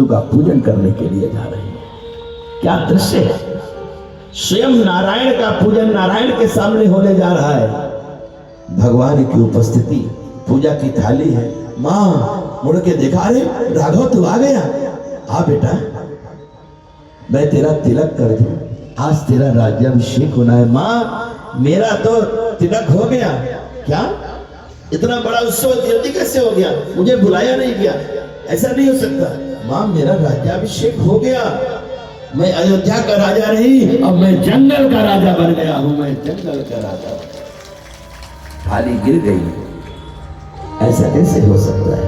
का पूजन करने के लिए जा रहे हैं। क्या दृश्य है! स्वयं नारायण का पूजन नारायण के सामने होने जा रहा है। भगवान की उपस्थिति, पूजा की थाली है। माँ मुड़ के देखा, अरे राघव तू आ गया। हाँ बेटा, मैं तेरा तिलक कर दूं, आज तेरा राज्याभिषेक होना है। माँ मेरा तो तिलक हो गया। क्या इतना बड़ा उत्सव जल्दी कैसे हो गया? मुझे बुलाया नहीं गया, ऐसा नहीं हो सकता। माँ मेरा राज्याभिषेक हो गया, मैं अयोध्या का राजा नहीं, अब मैं जंगल का राजा बन गया हूं। मैं जंगल का राजा। थाली गिर गई। ऐसा कैसे हो सकता है?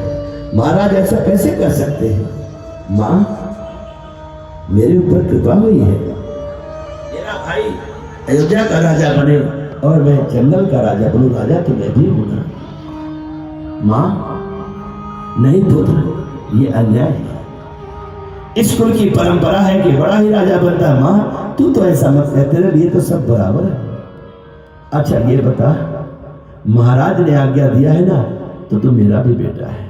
महाराज ऐसा कैसे कर सकते हैं? माँ मेरे ऊपर कृपा हुई है, मेरा भाई अयोध्या का राजा बने और मैं जंगल का राजा बनूं। राजा तो मैं भी हूं ना। माँ नहीं पुत्र, ये अन्याय है। इस कुल की परंपरा है कि बड़ा ही राजा बनता है। माँ तू तो ऐसा मत कह, तेरे लिए तो सब बराबर है। अच्छा ये बता, महाराज ने आज्ञा दिया है ना, तो तू मेरा भी बेटा है,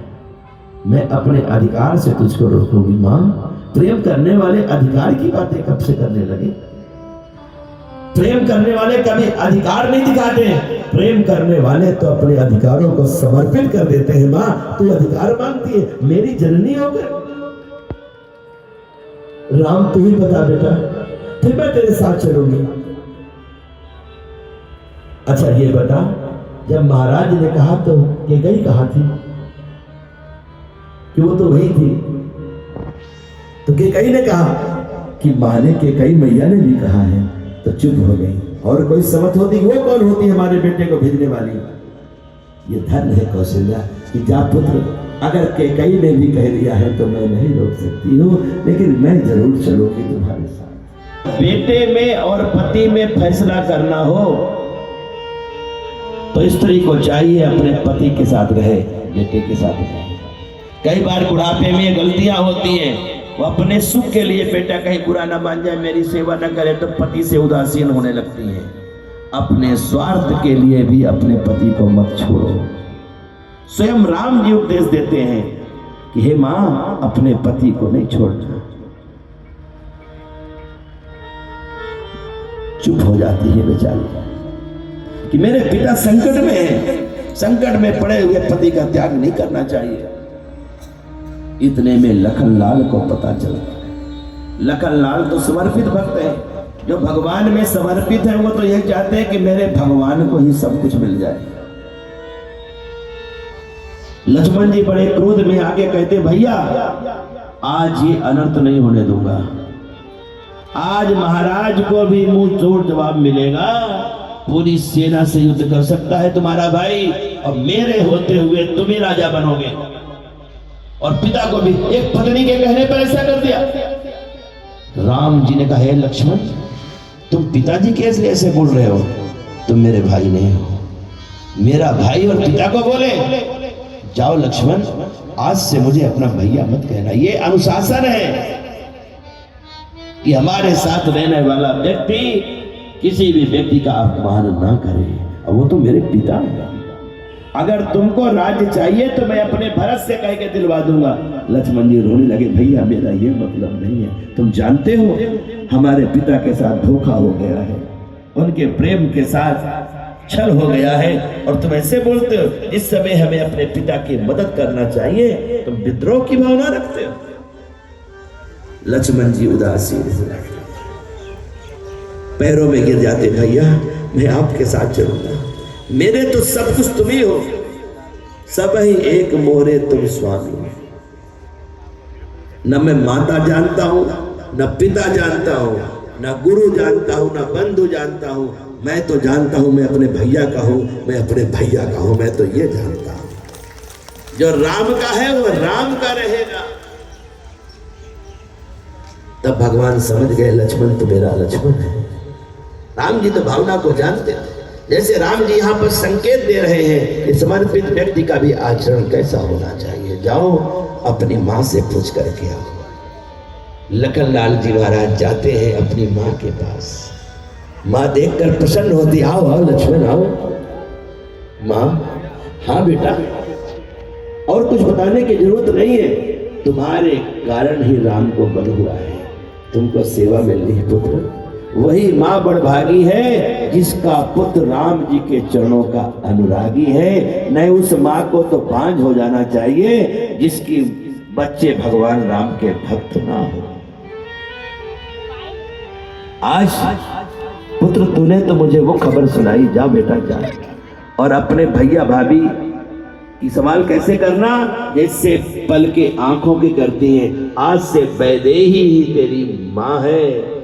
मैं अपने अधिकार से तुझको रोकूंगी। माँ प्रेम करने वाले अधिकार की बातें कब से करने लगे? प्रेम करने वाले कभी अधिकार नहीं दिखाते हैं। प्रेम करने वाले तो अपने अधिकारों को समर्पित कर देते हैं। माँ तू अधिकार मांगती है, मेरी जननी होकर। राम तू ही बता बेटा, फिर मैं तेरे साथ चलूंगी। अच्छा ये बता, जब महाराज ने कहा तो केकई कहाँ थी? कि वो तो वही थी। तो केकई ने कहा कि माँ ने, केकई मैया ने भी कहा है, तो चुप हो गई। और कोई समझ होती, वो कौन होती हमारे बेटे को भेजने वाली? ये धन है कौशल्या कि जा पुत्र, अगर केकई ने भी कह दिया है तो मैं नहीं रोक सकती हूँ, लेकिन मैं जरूर चलूंगी तुम्हारे साथ। बेटे में और पति में फैसला करना हो तो स्त्री को चाहिए अपने पति के साथ रहे, बेटे के साथ रहे। कई बार बुढ़ापे में गलतियां होती हैं, वो अपने सुख के लिए, बेटा कहीं बुरा ना मान जाए, मेरी सेवा न करे, तो पति से उदासीन होने लगती है। अपने स्वार्थ के लिए भी अपने पति को मत छोड़ो। स्वयं राम जी उपदेश देते हैं कि हे मां, अपने पति को नहीं छोड़ना। चुप हो जाती है बेचारी कि मेरे पिता संकट में है, संकट में पड़े हुए पति का त्याग नहीं करना चाहिए। इतने में लखनलाल को पता चला। लखनलाल तो समर्पित भक्त है, जो भगवान में समर्पित है, वो तो यही चाहते हैं कि मेरे भगवान को ही सब कुछ मिल जाए। लक्ष्मण जी बड़े क्रोध में आगे कहते, भैया आज ये अनर्थ नहीं होने दूंगा, आज महाराज को भी मुंह तोड़ जवाब मिलेगा। पूरी सेना से युद्ध कर सकता है तुम्हारा भाई, और मेरे होते हुए तुम ही राजा बनोगे। और पिता को भी एक पत्नी के कहने पर ऐसा कर दिया। राम जी ने कहा, हे लक्ष्मण, तुम पिताजी कैसे ऐसे बोल रहे हो? तुम मेरे भाई नहीं हो। मेरा भाई और पिता को बोले, जाओ लक्ष्मण, आज से मुझे अपना भैया मत कहना। ये अनुशासन है कि हमारे साथ रहने वाला व्यक्ति किसी भी व्यक्ति का अपमान ना करे, और वो तो मेरे पिता है। अगर तुमको राज्य चाहिए तो मैं अपने भरत से कह के दिलवा दूंगा। लक्ष्मण जी रोने लगे, भैया मेरा ये मतलब नहीं है, तुम जानते हो हमारे पिता के साथ धोखा हो गया है, उनके प्रेम के साथ छल हो गया है, और तुम ऐसे बोलते हो। इस समय हमें अपने पिता की मदद करना चाहिए, तुम विद्रोह की भावना रखते हो। लक्ष्मण जी उदासीन पैरों में गिर जाते, भैया मैं आपके साथ चलूंगा, मेरे तो सब कुछ तुम ही हो, सब ही एक मोरे तुम स्वामी। न मैं माता जानता हूं, न पिता जानता हूं, न गुरु जानता हूं, न बंधु जानता हूं, मैं तो जानता हूं मैं अपने भैया का हूं, मैं अपने भैया का हूं। मैं तो ये जानता हूं, जो राम का है वो राम का रहेगा। तब भगवान समझ गए, लक्ष्मण तो मेरा लक्ष्मण है। राम जी तो भावना को जानते थे। जैसे राम जी यहाँ पर संकेत दे रहे हैं कि समर्पित व्यक्ति का भी आचरण कैसा होना चाहिए। जाओ अपनी माँ से पूछ करके आओ। लखनलाल जी महाराज जाते हैं अपनी माँ के पास। माँ देखकर प्रसन्न होती, आओ आओ लक्ष्मण आओ। माँ, हाँ बेटा, और कुछ बताने की जरूरत नहीं है, तुम्हारे कारण ही राम को बल हुआ है, तुमको सेवा मिल रही है पुत्र। वही माँ बड़भागी है जिसका पुत्र राम जी के चरणों का अनुरागी है। नहीं उस माँ को तो बांझ हो जाना चाहिए जिसकी बच्चे भगवान राम के भक्त ना हो। आज पुत्र तूने तो मुझे वो खबर सुनाई, जा बेटा जा, और अपने भैया भाभी की संभाल कैसे करना, जैसे पल के आंखों की करती है। आज से वैदेही ही तेरी माँ है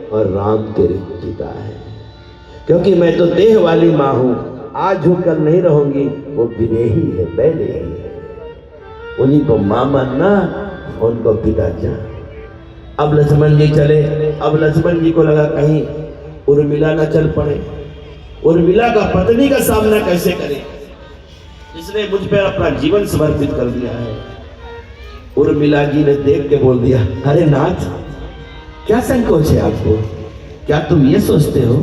और राम तेरे पिता है, क्योंकि मैं तो देह वाली माँ हूं, आज हूं कल नहीं रहूंगी, वो विदेही है, वैदेही है। उन्हीं को माँ मानना, उनको पिता जान। अब लक्ष्मण जी चले। अब लक्ष्मण जी को लगा कहीं उर्मिला न चल पड़े, उर्मिला का पत्नी का सामना कैसे करे, इसने मुझ पर अपना जीवन समर्पित कर दिया है। उर्मिला जी ने देख के बोल दिया, अरे नाथ क्या संकोच है आपको, क्या तुम ये सोचते हो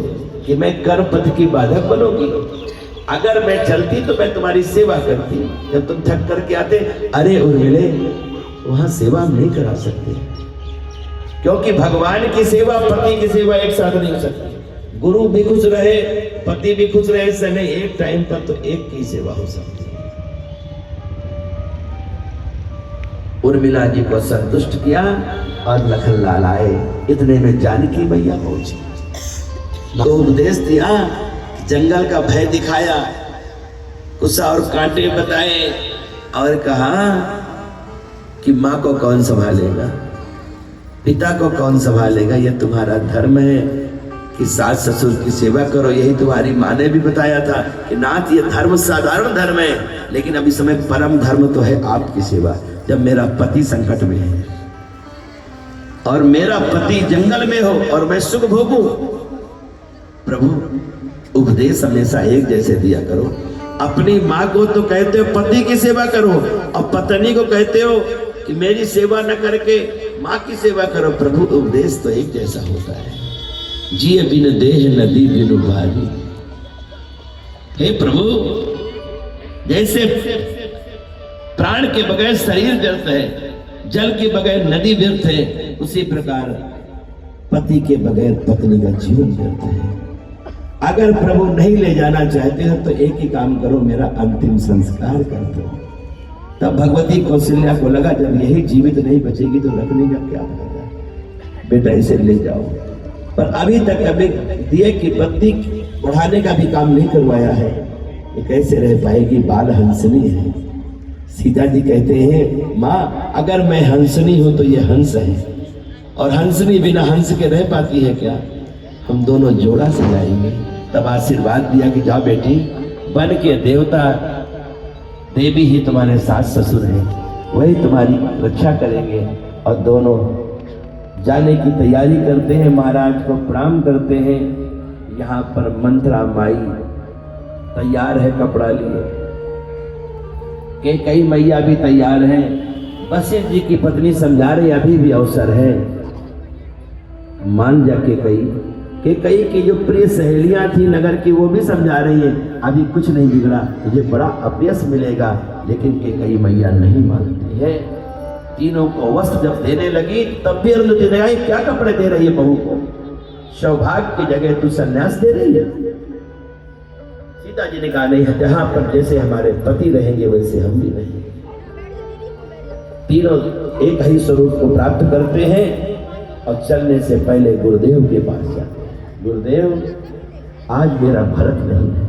कि मैं कर्मपथ की बाधक बनूंगी? अगर मैं चलती तो मैं तुम्हारी सेवा करती, जब तुम थक करके आते। अरे उर्मिले, वहां सेवा हम नहीं करा सकते, क्योंकि भगवान की सेवा पति की सेवा एक साथ नहीं हो सकती। गुरु भी खुश रहे, पति भी खुश रहे, समय एक टाइम पर तो एक की सेवा हो सकती है। उर्मिला जी को संतुष्ट किया और लखन लाल आए। इतने में जानकी मैया पहुंची, तो उपदेश दिया, जंगल का भय दिखाया, गुस्सा और कांटे बताए, और कहा कि माँ को कौन संभालेगा, पिता को कौन संभालेगा, यह तुम्हारा धर्म है कि सास ससुर की सेवा करो। यही तुम्हारी माँ ने भी बताया था कि नाथ ये धर्म साधारण धर्म है, लेकिन अभी समय परम धर्म तो है आपकी सेवा। जब मेरा पति संकट में है और मेरा पति जंगल में हो और मैं सुख भोगूं, प्रभु उपदेश हमेशा एक जैसे दिया करो। अपनी माँ को तो कहते हो पति की सेवा करो, और पत्नी को कहते हो कि मेरी सेवा न करके माँ की सेवा करो। प्रभु उपदेश तो एक जैसा होता है। जिए बिन देह नदी बिनु भारी। हे प्रभु, जैसे प्राण के बगैर शरीर व्यर्थ है, जल के बगैर नदी व्यर्थ है, उसी प्रकार पति के बगैर पत्नी का जीवन व्यर्थ है। अगर प्रभु नहीं ले जाना चाहते हो तो एक ही काम करो, मेरा अंतिम संस्कार कर दो। तब भगवती कौशल्या को लगा जब यही जीवित नहीं बचेगी तो रखने का क्या फायदा, बेटा इसे ले जाओ। पर अभी तक अभी दिए की पत्नी उड़ाने का भी काम नहीं करवाया है, ये कैसे रह पाएगी, बाल हंसनी है। सीता जी कहते हैं, माँ अगर मैं हंसनी हूं तो ये हंस है, और हंसनी बिना हंस के रह पाती है क्या? हम दोनों जोड़ा सजाएंगे। तब आशीर्वाद दिया कि जाओ बेटी, बन के देवता देवी ही तुम्हारे सास ससुर हैं, वही तुम्हारी रक्षा करेंगे। और दोनों जाने की तैयारी करते हैं, महाराज को प्रणाम करते हैं। यहाँ पर मंत्रा माई तैयार है कपड़ा लिए, के कई मैया भी तैयार हैं। वशिष्ठ जी की पत्नी समझा रही अभी भी अवसर है, मान जा के कई की जो प्रिय सहेलियां थी नगर की वो भी समझा रही है अभी कुछ नहीं बिगड़ा, तुझे बड़ा अपयश मिलेगा। लेकिन के कई मैया नहीं मानती है। तीनों को वस्त्र जब देने लगी तब भी अरुंधति ने कहा, क्या कपड़े दे रही है बहू को, सौभाग्य की जगह तू संन्यास दे रही है। सीता जी ने कहा, नहीं, जहां पर जैसे हमारे पति रहेंगे वैसे हम भी रहेंगे। तीनों एक ही स्वरूप को प्राप्त करते हैं और चलने से पहले गुरुदेव के पास जाते हैं। गुरुदेव, आज मेरा भरत नहीं है,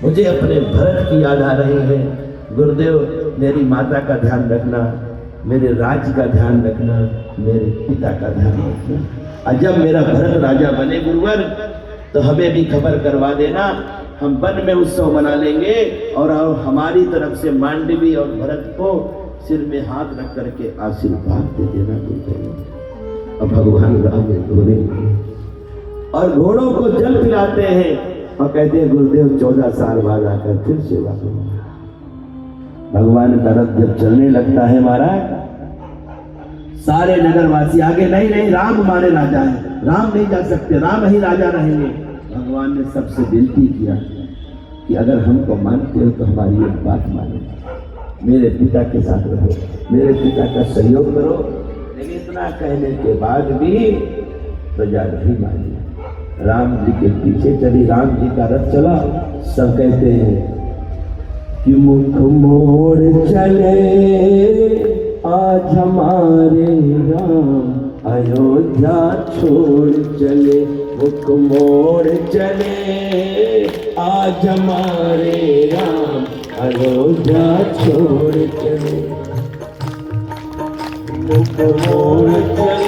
मुझे अपने भरत की याद आ रही है। गुरुदेव, मेरी माता का ध्यान रखना, मेरे राज्य का ध्यान रखना, मेरे पिता का ध्यान रखना। और जब मेरा भरत राजा बने गुरुवर तो हमें भी खबर करवा देना, हम वन में उत्सव मना लेंगे और हमारी तरफ से मांडवी और भरत को सिर में हाथ रख करके आशीर्वाद दे देना गुरुदेव। और भगवान राम घोड़े और घोड़ों को जल पिलाते हैं और कहते हैं, गुरुदेव 14 साल बाद आकर फिर सेवा करूंगा। भगवान का रथ जब चलने लगता है महाराज, सारे नगरवासी आगे, नहीं, राम हमारे राजा हैं, राम नहीं जा सकते, राम ही राजा रहेंगे। भगवान ने सबसे विनती किया कि अगर हमको मानते हो तो हमारी एक बात मानो, मेरे पिता के साथ रहो। मेरे पिता का सहयोग करो। लेकिन इतना कहने के बाद भी प्रजा नहीं मानी, राम जी के पीछे चली, राम जी का रथ चला। सब कहते हैं कि मुख मोड़ चले आज हमारे राम, अयोध्या छोड़ चले। मुख मोड़ चले आज हमारे राम, अयोध्या छोड़ चले। मुख मोड़ चले